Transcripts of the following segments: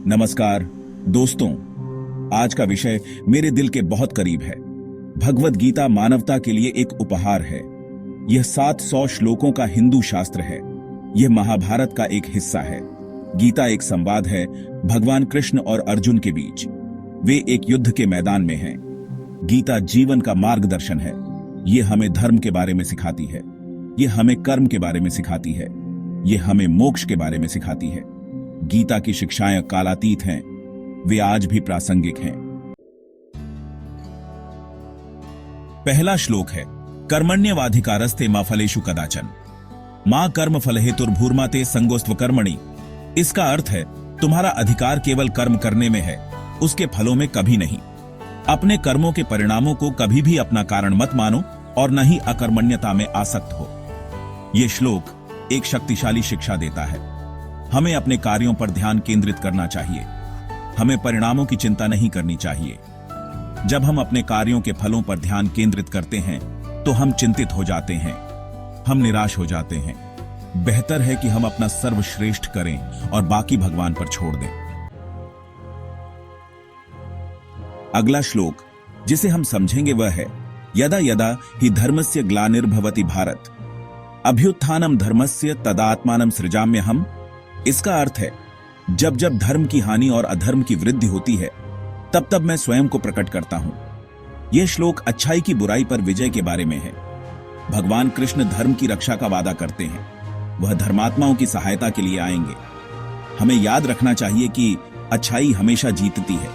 नमस्कार दोस्तों, आज का विषय मेरे दिल के बहुत करीब है। भगवद गीता मानवता के लिए एक उपहार है। यह 700 श्लोकों का हिंदू शास्त्र है। यह महाभारत का एक हिस्सा है। गीता एक संवाद है भगवान कृष्ण और अर्जुन के बीच। वे एक युद्ध के मैदान में हैं। गीता जीवन का मार्गदर्शन है। यह हमें धर्म के बारे में सिखाती है। यह हमें कर्म के बारे में सिखाती है। यह हमें मोक्ष के बारे में सिखाती है। गीता की शिक्षाएं कालातीत हैं। वे आज भी प्रासंगिक हैं। पहला श्लोक है कर्मण्यवाधिकारस्ते मा फलेषु कदाचन मां कर्म फल हेतुर्भूर्मा ते संगोस्त्व कर्मणि। इसका अर्थ है तुम्हारा अधिकार केवल कर्म करने में है, उसके फलों में कभी नहीं। अपने कर्मों के परिणामों को कभी भी अपना कारण मत मानो और न ही अकर्मण्यता में आसक्त हो। यह श्लोक एक शक्तिशाली शिक्षा देता है। हमें अपने कार्यों पर ध्यान केंद्रित करना चाहिए। हमें परिणामों की चिंता नहीं करनी चाहिए। जब हम अपने कार्यों के फलों पर ध्यान केंद्रित करते हैं तो हम चिंतित हो जाते हैं, हम निराश हो जाते हैं। बेहतर है कि हम अपना सर्वश्रेष्ठ करें और बाकी भगवान पर छोड़ दें। अगला श्लोक जिसे हम समझेंगे वह है यदा यदा हि धर्मस्य ग्लानिर्भवति भारत अभ्युत्थानम धर्मस्य तदात्मानं सृजाम्यहम्। इसका अर्थ है जब जब धर्म की हानि और अधर्म की वृद्धि होती है तब तब मैं स्वयं को प्रकट करता हूं। यह श्लोक अच्छाई की बुराई पर विजय के बारे में है। भगवान कृष्ण धर्म की रक्षा का वादा करते हैं। वह धर्मात्माओं की सहायता के लिए आएंगे। हमें याद रखना चाहिए कि अच्छाई हमेशा जीतती है।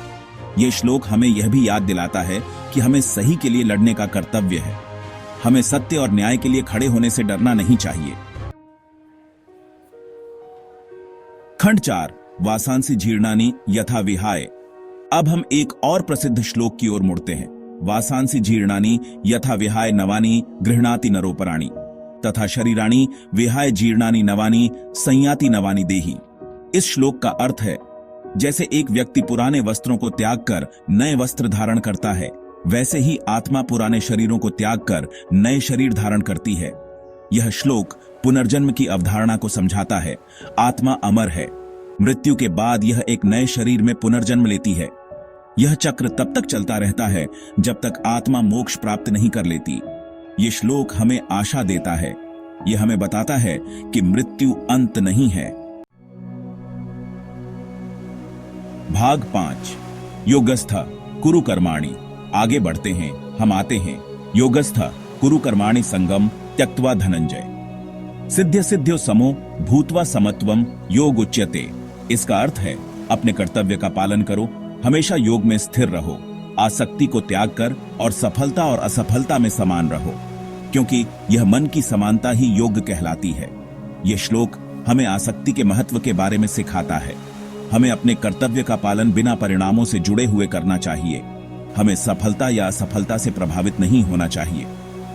यह श्लोक हमें यह भी याद दिलाता है कि हमें सही के लिए लड़ने का कर्तव्य है। हमें सत्य और न्याय के लिए खड़े होने से डरना नहीं चाहिए। खंड 4 वासांसि जीर्णानि यथा विहाय। अब हम एक और प्रसिद्ध श्लोक की ओर मुड़ते हैं। वासांसि जीर्णानि यथा विहाय नवानि गृह्णाति नरोपराणि तथा शरीराणि विहाय जीर्णानि नवानि संयाति नवानि देहि। इस श्लोक का अर्थ है जैसे एक व्यक्ति पुराने वस्त्रों को त्याग कर नए वस्त्र धारण करता है, वैसे ही आत्मा पुराने शरीरों को त्याग कर नए शरीर धारण करती है। यह श्लोक पुनर्जन्म की अवधारणा को समझाता है। आत्मा अमर है। मृत्यु के बाद यह एक नए शरीर में पुनर्जन्म लेती है। यह चक्र तब तक चलता रहता है जब तक आत्मा मोक्ष प्राप्त नहीं कर लेती। यह श्लोक हमें आशा देता है। यह हमें बताता है कि मृत्यु अंत नहीं है। भाग 5 योगस्थ कुरु कर्माणि। आगे बढ़ते हैं, हम आते हैं योगस्थ कुरु कर्माणि संगम त्यक्त्वा धनंजय। सिद्ध्य सिद्ध्यो समो भूत्वा समत्वम योग उच्यते। इसका अर्थ है अपने कर्तव्य का पालन करो, हमेशा योग में स्थिर रहो, आसक्ति को त्याग कर और सफलता और असफलता में समान रहो, क्योंकि यह मन की समानता ही योग कहलाती है। यह श्लोक हमें आसक्ति के महत्व के बारे में सिखाता है। हमें अपने कर्तव्य का पालन बिना परिणामों से जुड़े हुए करना चाहिए। हमें सफलता या असफलता से प्रभावित नहीं होना चाहिए।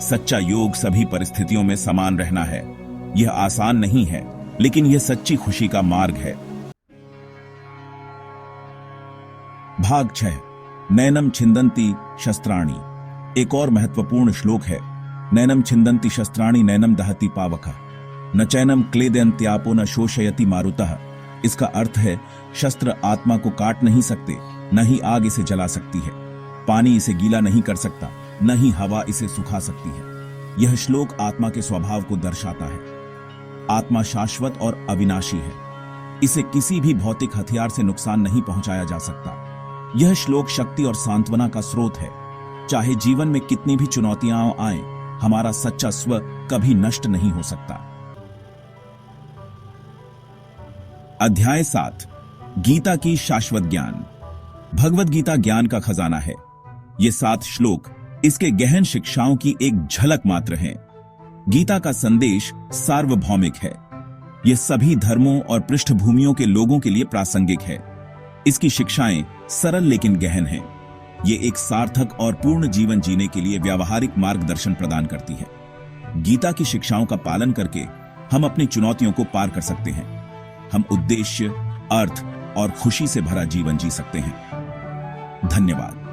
सच्चा योग सभी परिस्थितियों में समान रहना है। यह आसान नहीं है, लेकिन यह सच्ची खुशी का मार्ग है। भाग 6 नैनम छिंदन्ति शस्त्राणि। एक और महत्वपूर्ण श्लोक है नैनम छिंदन्ति शस्त्राणि नैनम दहति पावकः न चैनम क्लेदयन्त्यापो न शोषयति मारुतः। इसका अर्थ है शस्त्र आत्मा को काट नहीं सकते, न ही आग इसे जला सकती है। पानी इसे गीला नहीं कर सकता, न ही हवा इसे सुखा सकती है। यह श्लोक आत्मा के स्वभाव को दर्शाता है। आत्मा शाश्वत और अविनाशी है। इसे किसी भी भौतिक हथियार से नुकसान नहीं पहुंचाया जा सकता। यह श्लोक शक्ति और सांत्वना का स्रोत है। चाहे जीवन में कितनी भी चुनौतियां आएं, हमारा सच्चा स्व कभी नष्ट नहीं हो सकता। अध्याय 7 गीता की शाश्वत ज्ञान। भगवद गीता ज्ञान का खजाना है। ये 7 श्लोक इसके गहन शिक्षाओं की एक झलक मात्र हैं। गीता का संदेश सार्वभौमिक है। यह सभी धर्मों और पृष्ठभूमियों के लोगों के लिए प्रासंगिक है। इसकी शिक्षाएं सरल लेकिन गहन हैं। ये एक सार्थक और पूर्ण जीवन जीने के लिए व्यावहारिक मार्गदर्शन प्रदान करती है। गीता की शिक्षाओं का पालन करके हम अपनी चुनौतियों को पार कर सकते हैं। हम उद्देश्य, अर्थ और खुशी से भरा जीवन जी सकते हैं। धन्यवाद।